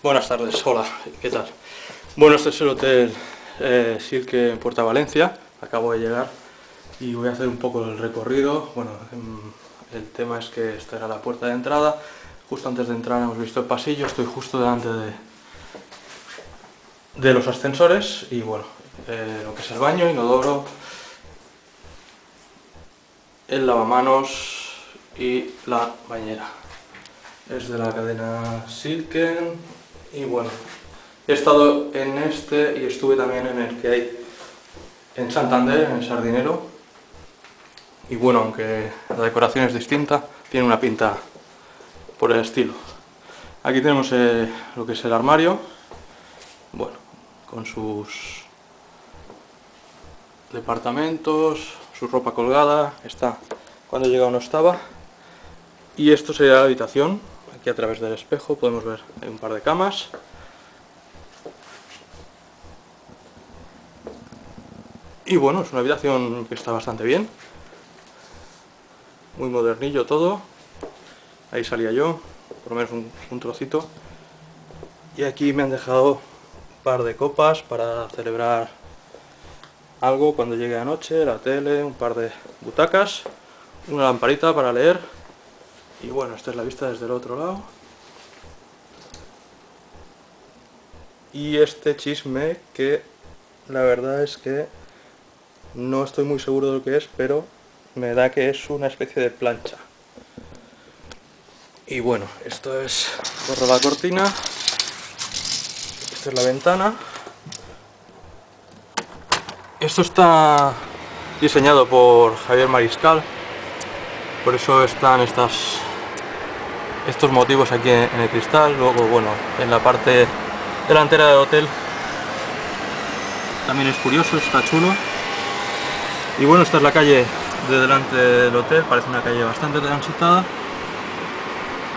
Buenas tardes, hola, ¿qué tal? Bueno, este es el hotel Silken en Puerta Valencia, acabo de llegar y voy a hacer un poco el recorrido. Bueno, el tema es que esta era la puerta de entrada, justo antes de entrar hemos visto el pasillo, estoy justo delante de los ascensores y bueno, lo que es el baño, inodoro, el lavamanos y la bañera. Es de la cadena Silken y bueno, he estado en este y estuve también en el que hay en Santander, en el Sardinero, y bueno, aunque la decoración es distinta, tiene una pinta por el estilo. Aquí tenemos lo que es el armario, bueno, con sus departamentos, su ropa colgada, está cuando he llegado no estaba, y esto sería la habitación. Aquí a través del espejo podemos ver un par de camas. Y bueno, es una habitación que está bastante bien. Muy modernillo todo. Ahí salía yo, por lo menos un trocito. Y aquí me han dejado un par de copas para celebrar algo cuando llegue la noche, la tele, un par de butacas, una lamparita para leer. Y bueno, esta es la vista desde el otro lado. Y este chisme que la verdad es que no estoy muy seguro de lo que es, pero me da que es una especie de plancha. Y bueno, esto es, corro la cortina, esta es la ventana. Esto está diseñado por Javier Mariscal, por eso están estos motivos aquí en el cristal. Luego bueno, en la parte delantera del hotel también es curioso, está chulo. Y bueno, esta es la calle de delante del hotel, parece una calle bastante transitada,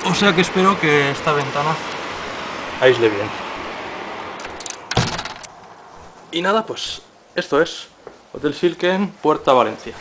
o sea que espero que esta ventana aísle bien. Y nada, pues esto es Hotel Silken, Puerta Valencia.